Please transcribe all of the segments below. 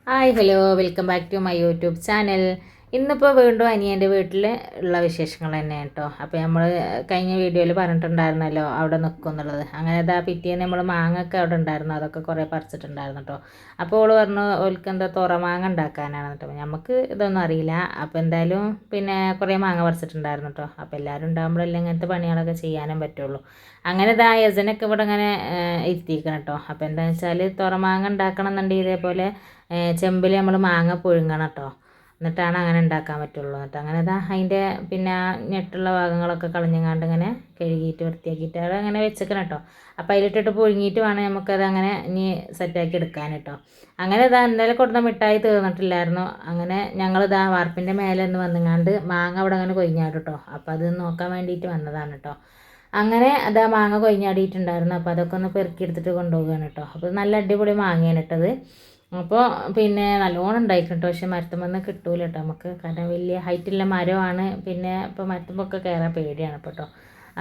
Hi hello welcome back to my YouTube channel. ഇന്നിപ്പോൾ വീണ്ടും അനിയൻ്റെ വീട്ടിൽ ഉള്ള വിശേഷങ്ങൾ തന്നെ കേട്ടോ. അപ്പോൾ നമ്മൾ കഴിഞ്ഞ വീഡിയോയിൽ പറഞ്ഞിട്ടുണ്ടായിരുന്നല്ലോ അവിടെ നിൽക്കും എന്നുള്ളത്. അങ്ങനെ ഇതാ പിറ്റേന്ന് നമ്മൾ മാങ്ങയൊക്കെ അവിടെ ഉണ്ടായിരുന്നു, അതൊക്കെ കുറേ പറിച്ചിട്ടുണ്ടായിരുന്നു കേട്ടോ. അപ്പോൾ ഓൾ പറഞ്ഞു ഓൽക്ക് എന്താ തുറമാങ്ങ ഉണ്ടാക്കാനാണ് കേട്ടോ. നമുക്ക് ഇതൊന്നും അറിയില്ല. അപ്പോൾ എന്തായാലും പിന്നെ കുറേ മാങ്ങ പറിച്ചിട്ടുണ്ടായിരുന്നു കേട്ടോ. അപ്പോൾ എല്ലാവരും ഉണ്ടാകുമ്പോഴല്ലേ ഇങ്ങനത്തെ പണികളൊക്കെ ചെയ്യാനും പറ്റുള്ളൂ. അങ്ങനെ ഇതാ യസനൊക്കെ ഇവിടെ ഇങ്ങനെ ഇരുത്തിയിരിക്കണം കേട്ടോ. അപ്പോൾ എന്താണെന്ന് വെച്ചാൽ തുറമാങ്ങ ഉണ്ടാക്കണം എന്നുണ്ടെങ്കിൽ ഇതേപോലെ ചെമ്പിൽ നമ്മൾ മാങ്ങ പുഴുങ്ങണം കേട്ടോ. എന്നിട്ടാണ് അങ്ങനെ ഉണ്ടാക്കാൻ പറ്റുള്ളൂ. എന്നിട്ട് അങ്ങനെ ഇതാ അതിൻ്റെ പിന്നെ ഞെട്ടുള്ള ഭാഗങ്ങളൊക്കെ കളഞ്ഞങ്ങാണ്ട് ഇങ്ങനെ കഴുകിയിട്ട് വൃത്തിയാക്കിയിട്ട് അത് അങ്ങനെ വെച്ചേക്കണം കേട്ടോ. അപ്പോൾ അതിലിട്ടിട്ട് പുഴുങ്ങിയിട്ട് വേണം നമുക്കത് അങ്ങനെ ഇനി സെറ്റാക്കി എടുക്കാൻ കേട്ടോ. അങ്ങനെ ഇതാ എന്തായാലും കൊടുത്ത മിഠായി തീർന്നിട്ടില്ലായിരുന്നു. അങ്ങനെ ഞങ്ങളിതാ വാർപ്പിൻ്റെ മേലെ ഒന്ന് വന്നുങ്ങാണ്ട് മാങ്ങ അവിടെ അങ്ങനെ കൊഴിഞ്ഞാടും കേട്ടോ. അപ്പോൾ അത് നോക്കാൻ വേണ്ടിയിട്ട് വന്നതാണ് കേട്ടോ. അങ്ങനെ അതാ മാങ്ങ കൊഴിഞ്ഞാടിയിട്ടുണ്ടായിരുന്നു. അപ്പോൾ അതൊക്കെ ഒന്ന് പെറുക്കിയെടുത്തിട്ട് കൊണ്ടുപോവുകയാണ് കേട്ടോ. അപ്പോൾ നല്ല അടിപൊളി മാങ്ങയാണ് ഇട്ടത്. അപ്പോൾ പിന്നെ നല്ലോണം ഉണ്ടായിക്കിട്ടോ. പക്ഷെ മരത്തുമെന്ന് കിട്ടൂല കേട്ടോ നമുക്ക്, കാരണം വലിയ ഹൈറ്റുള്ള മരമാണ്. പിന്നെ ഇപ്പോൾ മരത്തുമ്പൊക്കെ കയറാൻ പേടിയാണ് ഇപ്പോൾ കേട്ടോ.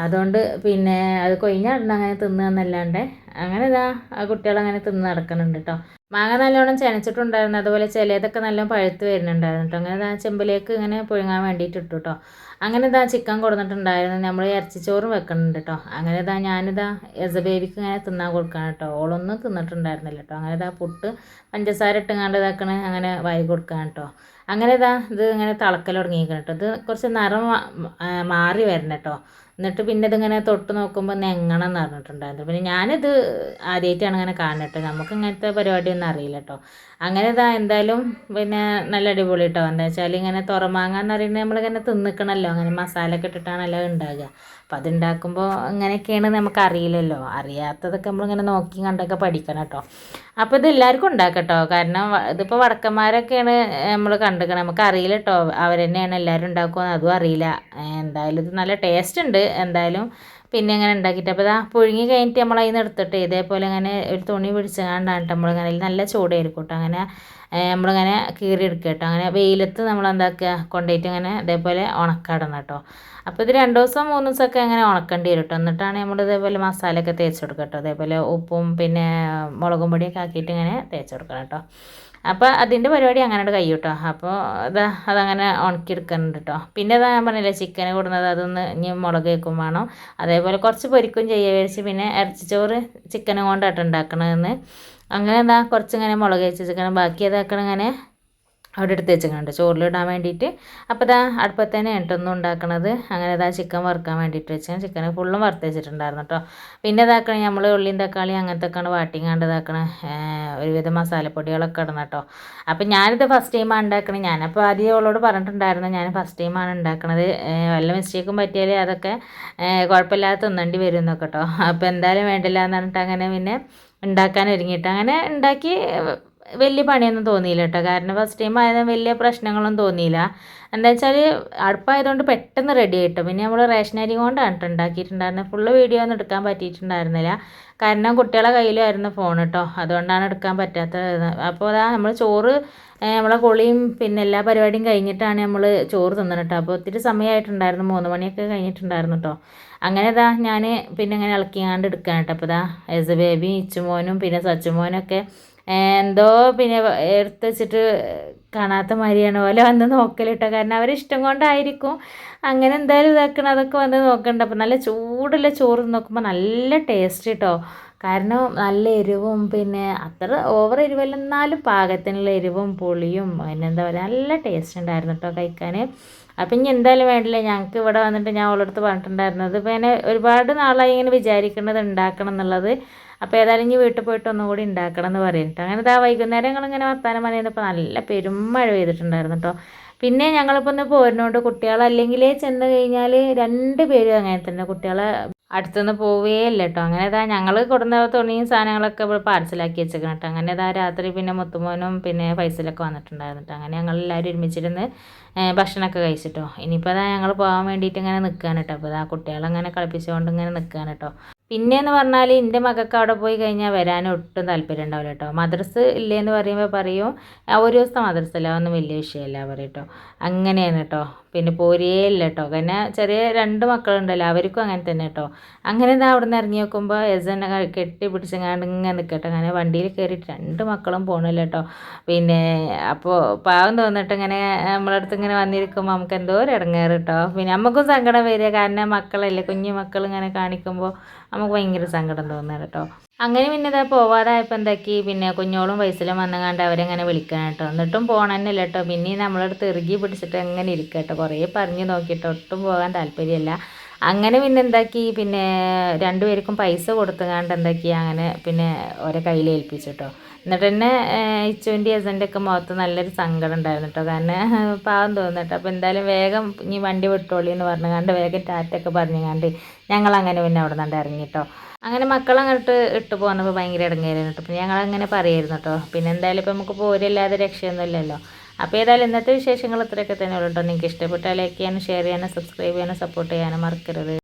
അതുകൊണ്ട് പിന്നെ അത് കൊഴിഞ്ഞാടുന്ന അങ്ങനെ തിന്നുകയെന്നല്ലാണ്ട് അങ്ങനെ ഇതാ ആ കുട്ടികളങ്ങനെ തിന്ന് നടക്കുന്നുണ്ട് കേട്ടോ. മാങ്ങ നല്ലോണം ചെനച്ചിട്ടുണ്ടായിരുന്നു. അതുപോലെ ചിലതൊക്കെ നല്ല പഴുത്ത് വരുന്നുണ്ടായിരുന്നു കേട്ടോ. അങ്ങനെ ഇതാ ചെമ്പിലേക്ക് ഇങ്ങനെ പുഴുങ്ങാൻ വേണ്ടിയിട്ട് ഇട്ടു കേട്ടോ. അങ്ങനെ ഇതാ ചിക്കൻ കൊടുത്തിട്ടുണ്ടായിരുന്നു. നമ്മൾ ഇറച്ചിച്ചോറും വെക്കുന്നുണ്ട് കേട്ടോ. അങ്ങനെ ഇതാ ഞാനിതാ ബേബിക്ക് ഇങ്ങനെ തിന്നാൻ കൊടുക്കാൻ കേട്ടോ. ഓളൊന്നും തിന്നിട്ടുണ്ടായിരുന്നില്ല കേട്ടോ. അങ്ങനെ ഇതാ പുട്ട് പഞ്ചസാര ഇട്ടുങ്ങാണ്ട് ഇതാക്കണ അങ്ങനെ വായി കൊടുക്കാൻ കേട്ടോ. അങ്ങനെ ഇതാ ഇത് ഇങ്ങനെ തിളക്കൽ തുടങ്ങിയിരിക്കണം കേട്ടോ. ഇത് കുറച്ച് നിറം മാറി വരണം കേട്ടോ. എന്നിട്ട് പിന്നെ ഇതിങ്ങനെ തൊട്ട് നോക്കുമ്പോൾ നെങ്ങണം എന്ന് പറഞ്ഞിട്ടുണ്ടായിരുന്നു. പിന്നെ ഞാനിത് ആദ്യമായിട്ടാണ് ഇങ്ങനെ കാണുന്നത്. നമുക്ക് ഇങ്ങനത്തെ പരിപാടിയൊന്നും അറിയില്ല കേട്ടോ. അങ്ങനെ ഇതാ എന്തായാലും പിന്നെ നല്ല അടിപൊളി കേട്ടോ. എന്താ വെച്ചാൽ ഇങ്ങനെ തുറമാങ്ങ എന്ന് പറയുന്നത് നമ്മളിങ്ങനെ തിന്നിക്കണമല്ലോ, അങ്ങനെ മസാല ഒക്കെ ഇട്ടിട്ടാണല്ലോ ഉണ്ടാകുക. അപ്പം അതുണ്ടാക്കുമ്പോൾ ഇങ്ങനെയൊക്കെയാണ് നമുക്ക് അറിയില്ലല്ലോ. അറിയാത്തതൊക്കെ നമ്മളിങ്ങനെ നോക്കി കണ്ടൊക്കെ പഠിക്കണം കേട്ടോ. അപ്പോൾ ഇത് എല്ലാവർക്കും ഉണ്ടാക്കട്ടോ. കാരണം ഇതിപ്പോൾ വടക്കന്മാരൊക്കെയാണ് നമ്മൾ കണ്ടിരിക്കണം, നമുക്ക് അറിയില്ല കേട്ടോ. അവർ തന്നെയാണ് എല്ലാവരും ഉണ്ടാക്കുമെന്ന് അതും അറിയില്ല. എന്തായാലും ഇത് നല്ല ടേസ്റ്റ് ഉണ്ട് എന്തായാലും. പിന്നെ ഇങ്ങനെ ഉണ്ടാക്കിയിട്ട് അപ്പോൾ ഇതാ പുഴുങ്ങി കഴിഞ്ഞിട്ട് നമ്മൾ അതിൽ നിന്ന് എടുത്തിട്ട് ഇതേപോലെ ഇങ്ങനെ ഒരു തുണി പിടിച്ചുകൊണ്ടാണ് നമ്മളിങ്ങനെ നല്ല ചൂടായിരിക്കും കേട്ടോ. അങ്ങനെ നമ്മളിങ്ങനെ കീറിയെടുക്കുക കേട്ടോ. അങ്ങനെ വെയിലത്ത് നമ്മൾ എന്താക്കുക കൊണ്ടുപോയിട്ട് ഇങ്ങനെ ഇതേപോലെ ഉണക്കാടണം കേട്ടോ. അപ്പോൾ ഇത് 2 ദിവസം 3 ദിവസമൊക്കെ അങ്ങനെ ഉണക്കേണ്ടി വരും കേട്ടോ. എന്നിട്ടാണ് നമ്മൾ ഇതേപോലെ മസാലയൊക്കെ തേച്ച് കൊടുക്കുക കേട്ടോ. അതേപോലെ ഉപ്പും പിന്നെ മുളകും പൊടിയൊക്കെ ആക്കിയിട്ട് ഇങ്ങനെ തേച്ച് കൊടുക്കണം കേട്ടോ. അപ്പോൾ അതിൻ്റെ പരിപാടി അങ്ങനെ കഴിയും കേട്ടോ. അപ്പോൾ അതങ്ങനെ ഉണക്കിയെടുക്കുന്നുണ്ട് കേട്ടോ. പിന്നെ അതാ ഞാൻ പറഞ്ഞില്ലേ ചിക്കന് കൊടുക്കുന്നത്, അതൊന്ന് ഇനി മുളക് വെക്കും വേണം. അതേപോലെ കുറച്ച് പൊരിക്കും ചെയ്യുക വിചാരിച്ച് പിന്നെ ഇറച്ചിച്ചോറ് ചിക്കനും കൊണ്ടായിട്ട് ഉണ്ടാക്കണമെന്ന് അങ്ങനെ എന്താ കുറച്ചിങ്ങനെ മുളക് വെച്ച് ചിക്കൻ ബാക്കി അതാക്കണം ഇങ്ങനെ അവിടെ എടുത്ത് വെച്ചിട്ടുണ്ട് ചോറിലിടാൻ വേണ്ടിയിട്ട്. അപ്പോൾ ഇതാ അടുപ്പത്ത് തന്നെ ഇട്ടൊന്നും ഉണ്ടാക്കണത്. അങ്ങനെ ഇതാ ചിക്കൻ വറുക്കാൻ വേണ്ടിയിട്ട് വെച്ചാൽ ചിക്കൻ ഫുള്ളും വറുത്ത് വെച്ചിട്ടുണ്ടായിരുന്നു കേട്ടോ. പിന്നെ ഇതാക്കണേ നമ്മൾ ഉള്ളിയും തക്കാളി അങ്ങനത്തെയൊക്കെയാണ് വാട്ടിങ്ങാണ്ട് ഇതാക്കണ ഒരുവിധം മസാലപ്പൊടികളൊക്കെ ഇടണം കേട്ടോ. അപ്പം ഞാനിത് ഫസ്റ്റ് ടൈമാണ് ഉണ്ടാക്കണത്. ഞാനപ്പോൾ ആദ്യം അവളോട് പറഞ്ഞിട്ടുണ്ടായിരുന്നു ഞാൻ ഫസ്റ്റ് ടൈമാണ് ഉണ്ടാക്കണത്, വല്ല മിസ്റ്റേക്കും പറ്റിയാൽ അതൊക്കെ കുഴപ്പമില്ലാതെ തിന്നേണ്ടി വരും എന്നൊക്കെ കേട്ടോ. അപ്പോൾ എന്തായാലും വേണ്ടില്ല എന്ന് പറഞ്ഞിട്ട് അങ്ങനെ പിന്നെ ഉണ്ടാക്കാൻ ഒരുങ്ങിയിട്ട് അങ്ങനെ ഉണ്ടാക്കി. വലിയ പണിയൊന്നും തോന്നിയില്ല കേട്ടോ. കാരണം ഫസ്റ്റ് ടൈം ആയതും വലിയ പ്രശ്നങ്ങളൊന്നും തോന്നിയില്ല. എന്താ വെച്ചാൽ അടുപ്പായതുകൊണ്ട് പെട്ടെന്ന് റെഡി ആയിട്ടോ. പിന്നെ നമ്മൾ റേഷൻ അരി കൊണ്ടാണ് കേട്ടോ ഉണ്ടാക്കിയിട്ടുണ്ടായിരുന്നത്. ഫുള്ള് വീഡിയോ ഒന്നും എടുക്കാൻ പറ്റിയിട്ടുണ്ടായിരുന്നില്ല, കാരണം കുട്ടികളെ കയ്യിലായിരുന്നു ഫോൺ കേട്ടോ. അതുകൊണ്ടാണ് എടുക്കാൻ പറ്റാത്തത്. അപ്പോൾ അതാ നമ്മൾ ചോറ് നമ്മളെ കുളിയും പിന്നെ എല്ലാ പരിപാടിയും കഴിഞ്ഞിട്ടാണ് നമ്മൾ ചോറ് തിന്നണം കേട്ടോ. അപ്പോൾ ഒത്തിരി സമയമായിട്ടുണ്ടായിരുന്നു, 3 മണിയൊക്കെ കഴിഞ്ഞിട്ടുണ്ടായിരുന്നു കേട്ടോ. അങ്ങനെ ഇതാ ഞാൻ പിന്നെ ഇങ്ങനെ ഇളക്കിങ്ങാണ്ട് എടുക്കാൻ കേട്ടോ. അപ്പോൾ ഇതാ ബേബി ഇച്ചുമോനും പിന്നെ സച്ചുമോനൊക്കെ എന്തോ പിന്നെ എടുത്ത് വെച്ചിട്ട് കാണാത്ത മാതിരിയാണ് പോലെ വന്ന് നോക്കലിട്ടോ. കാരണം അവരിഷ്ടം കൊണ്ടായിരിക്കും അങ്ങനെ എന്തായാലും ഇതാക്കണം, അതൊക്കെ വന്ന് നോക്കണ്ട. അപ്പോൾ നല്ല ചൂടുള്ള ചോറ് നോക്കുമ്പോൾ നല്ല ടേസ്റ്റ് കേട്ടോ. കാരണം നല്ല എരിവും പിന്നെ അത്ര ഓവർ എരിവല്ല, എന്നാലും പാകത്തിനുള്ള എരിവും പുളിയും പിന്നെ എന്താ പറയുക നല്ല ടേസ്റ്റ് ഉണ്ടായിരുന്നു കേട്ടോ കഴിക്കാൻ. അപ്പം ഇനി എന്തായാലും വേണ്ടില്ല, ഞങ്ങൾക്ക് ഇവിടെ വന്നിട്ട് ഞാൻ അവളടുത്ത് പറഞ്ഞിട്ടുണ്ടായിരുന്നത് പിന്നെ ഒരുപാട് നാളായി ഇങ്ങനെ വിചാരിക്കുന്നത് ഉണ്ടാക്കണം എന്നുള്ളത്. അപ്പോൾ ഏതായാലും ഇനി വീട്ടിൽ പോയിട്ട് ഒന്നുകൂടി ഉണ്ടാക്കണം എന്ന് പറയുന്നുണ്ട്. അങ്ങനെ ഇതാ വൈകുന്നേരം ഞങ്ങളിങ്ങനെ വർത്താനം പറയുന്നപ്പോൾ നല്ല പെരുമഴ പെയ്തിട്ടുണ്ടായിരുന്നു കേട്ടോ. പിന്നെ ഞങ്ങളിപ്പോൾ ഒന്ന് പോരുന്നോണ്ട് കുട്ടികളല്ലെങ്കിലേ ചെന്ന് കഴിഞ്ഞാൽ 2 പേരും അങ്ങനെ തന്നെ കുട്ടികളെ അടുത്തുനിന്ന് പോവുകയേ ഇല്ല കേട്ടോ. അങ്ങനെ ഇതാ ഞങ്ങൾ കൊടുന്ന തുണിയും സാധനങ്ങളൊക്കെ ഇവിടെ പാർസലാക്കി വെച്ചേക്കണം കേട്ടോ. അങ്ങനെ ഇതാ രാത്രി പിന്നെ മുത്തുമോനും പിന്നെ ഫൈസലൊക്കെ വന്നിട്ടുണ്ടായിരുന്നു കേട്ടോ. അങ്ങനെ ഞങ്ങളെല്ലാവരും ഒരുമിച്ചിരുന്ന് ഭക്ഷണമൊക്കെ കഴിച്ചിട്ടോ. ഇനിയിപ്പോൾ അതാ ഞങ്ങൾ പോകാൻ വേണ്ടിയിട്ട് ഇങ്ങനെ നിൽക്കുകയാണ് കേട്ടോ. അപ്പോൾ ഇതാ കുട്ടികളങ്ങനെ കളിപ്പിച്ചുകൊണ്ട് ഇങ്ങനെ നിൽക്കുകയാണ് കേട്ടോ. പിന്നെയെന്ന് പറഞ്ഞാൽ എൻ്റെ മക്കൾക്ക് അവിടെ പോയി കഴിഞ്ഞാൽ വരാൻ ഒട്ടും താല്പര്യം ഉണ്ടാവില്ല കേട്ടോ. മദ്രസ് ഇല്ലേന്ന് പറയുമ്പോൾ പറയും ഒരു ദിവസത്തെ മദ്രസ അല്ല, അതൊന്നും വലിയ വിഷയമല്ല പറയും കേട്ടോ. അങ്ങനെയാണ് കേട്ടോ. പിന്നെ പോരേയില്ല കേട്ടോ. കാരണം ചെറിയ 2 മക്കളുണ്ടല്ലോ, അവർക്കും അങ്ങനെ തന്നെ കേട്ടോ. അങ്ങനെ ഇതാ അവിടെ നിന്ന് ഇറങ്ങി നോക്കുമ്പോൾ എന്നെ കെട്ടി പിടിച്ചങ്ങാണ്ട് ഇങ്ങനെ നിൽക്കട്ടെ. അങ്ങനെ വണ്ടിയിൽ കയറിയിട്ട് 2 മക്കളും പോകണില്ല കേട്ടോ. പിന്നെ അപ്പോൾ പാവം തോന്നിട്ട് ഇങ്ങനെ നമ്മളടുത്ത് ഇങ്ങനെ വന്നിരിക്കുമ്പോൾ നമുക്ക് എന്തോ ഒരു ഇടങ്ങേറ് കേട്ടോ. പിന്നെ നമുക്കും സങ്കടം വരിക, കാരണം മക്കളല്ലേ, കുഞ്ഞു മക്കൾ ഇങ്ങനെ കാണിക്കുമ്പോൾ നമുക്ക് ഭയങ്കര സങ്കടം തോന്നുന്നത് കേട്ടോ. അങ്ങനെ പിന്നെ ഇതാ പോവാതായപ്പോൾ എന്താക്കി, പിന്നെ കുഞ്ഞോളും വയസ്സിലും വന്നങ്ങാണ്ട് അവരെങ്ങനെ വിളിക്കണം കേട്ടോ. എന്നിട്ടും പോകണമെന്നില്ല കേട്ടോ. പിന്നെ നമ്മളടുത്ത് ഇറുകി പിടിച്ചിട്ട് എങ്ങനെ ഇരിക്കുക കേട്ടോ. കുറേ പറഞ്ഞു നോക്കിയിട്ട് ഒട്ടും പോകാൻ താല്പര്യമില്ല. അങ്ങനെ പിന്നെ എന്താക്കി, പിന്നെ 2 പേർക്കും പൈസ കൊടുത്തുങ്ങാണ്ട് എന്താക്കി, അങ്ങനെ പിന്നെ ഓരോ കയ്യിൽ ഏൽപ്പിച്ചു കേട്ടോ. എന്നിട്ട് തന്നെ ഇച്ചുവിൻ്റെ ഹസ്ബൻഡ് ഒക്കെ മുഖത്ത് നല്ലൊരു സങ്കടം ഉണ്ടായിരുന്നു കേട്ടോ. കാരണം പാവം തോന്നിട്ടോ. അപ്പോൾ എന്തായാലും വേഗം ഇനി വണ്ടി വിട്ടോളി എന്ന് പറഞ്ഞുകൊണ്ട് വേഗം ടാറ്റൊക്കെ പറഞ്ഞുകൊണ്ട് ഞങ്ങളങ്ങനെ പിന്നെ അവിടെ നിന്നുണ്ട് ഇറങ്ങി കേട്ടോ. അങ്ങനെ മക്കളങ്ങോട്ട് ഇട്ട് പോകുന്നപ്പോൾ ഭയങ്കര ഇടങ്ങേറായിരുന്നു കേട്ടോ. പിന്നെ ഞങ്ങളങ്ങനെ പറയായിരുന്നു കേട്ടോ. പിന്നെ എന്തായാലും ഇപ്പം നമുക്ക് പോരില്ലാതെ രക്ഷയൊന്നുമില്ലല്ലോ. അപ്പോൾ ഏതായാലും ഇന്നത്തെ വിശേഷങ്ങൾ ഇത്രയൊക്കെ തന്നെ ഉള്ളൂ കേട്ടോ. നിങ്ങൾക്ക് ഇഷ്ടപ്പെട്ടാൽ ലൈക്ക് ചെയ്യാനും ഷെയർ ചെയ്യാനും സബ്സ്ക്രൈബ് ചെയ്യാനും സപ്പോർട്ട് ചെയ്യാനും മറക്കരുത്.